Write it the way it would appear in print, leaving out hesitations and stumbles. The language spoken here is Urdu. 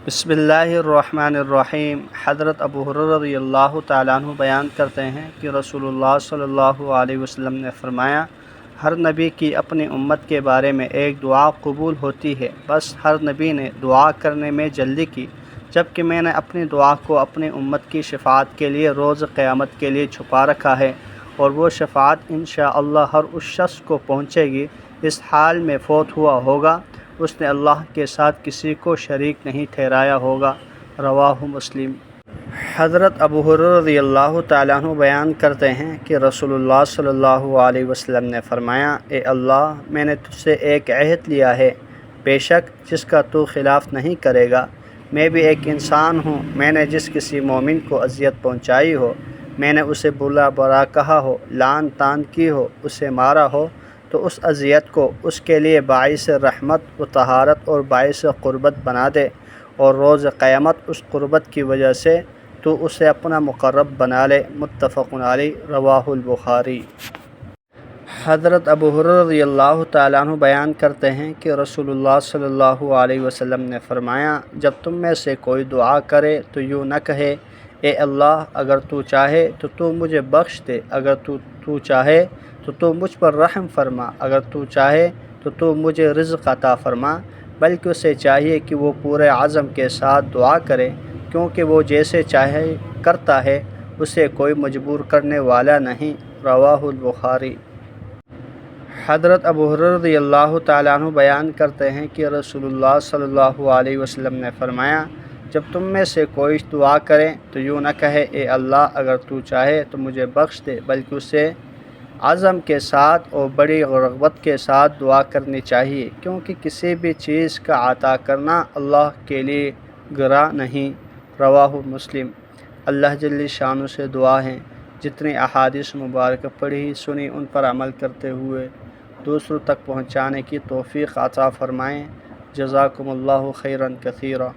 بسم اللہ الرحمن الرحیم۔ حضرت ابو ہریرہ رضی اللہ تعالیٰ عنہ بیان کرتے ہیں کہ رسول اللہ صلی اللہ علیہ وسلم نے فرمایا، ہر نبی کی اپنی امت کے بارے میں ایک دعا قبول ہوتی ہے، بس ہر نبی نے دعا کرنے میں جلدی کی، جبکہ میں نے اپنی دعا کو اپنی امت کی شفاعت کے لیے روز قیامت کے لیے چھپا رکھا ہے، اور وہ شفاعت انشاءاللہ ہر اس شخص کو پہنچے گی اس حال میں فوت ہوا ہوگا اس نے اللہ کے ساتھ کسی کو شریک نہیں ٹھہرایا ہوگا۔ رواہ مسلم۔ حضرت ابو ہریرہ رضی اللہ تعالیٰ عنہ بیان کرتے ہیں کہ رسول اللہ صلی اللہ علیہ وسلم نے فرمایا، اے اللہ، میں نے تجھ سے ایک عہد لیا ہے، بے شک جس کا تو خلاف نہیں کرے گا۔ میں بھی ایک انسان ہوں، میں نے جس کسی مومن کو اذیت پہنچائی ہو، میں نے اسے برا برا کہا ہو، لعن طعن کی ہو، اسے مارا ہو، تو اس اذیت کو اس کے لیے باعث رحمت و طہارت اور باعث قربت بنا دے، اور روز قیامت اس قربت کی وجہ سے تو اسے اپنا مقرب بنا لے۔ متفق علیہ۔ رواہ البخاری۔ حضرت ابو ہریرہ رضی اللہ تعالیٰ عنہ بیان کرتے ہیں کہ رسول اللہ صلی اللہ علیہ وسلم نے فرمایا، جب تم میں سے کوئی دعا کرے تو یوں نہ کہے، اے اللہ، اگر تو چاہے تو تو مجھے بخش دے، اگر تو چاہے تو تو مجھ پر رحم فرما، اگر تو چاہے تو تو مجھے رزق عطا فرما، بلکہ اسے چاہیے کہ وہ پورے عزم کے ساتھ دعا کرے، کیونکہ وہ جیسے چاہے کرتا ہے، اسے کوئی مجبور کرنے والا نہیں۔ رواہ البخاری۔ حضرت ابو ہریرہ رضی اللہ تعالیٰ عنہ بیان کرتے ہیں کہ رسول اللہ صلی اللہ علیہ وسلم نے فرمایا، جب تم میں سے کوئی دعا کرے تو یوں نہ کہے، اے اللہ، اگر تو چاہے تو مجھے بخش دے، بلکہ اسے عزم کے ساتھ اور بڑی رغبت کے ساتھ دعا کرنی چاہیے، کیونکہ کسی بھی چیز کا عطا کرنا اللہ کے لیے گراں نہیں۔ رواہ مسلم۔ اللہ جل شانہ سے دعا ہے، جتنی احادیث مبارکہ پڑھی سنی ان پر عمل کرتے ہوئے دوسروں تک پہنچانے کی توفیق عطا فرمائیں۔ جزاکم اللہ خیرا کثیرا۔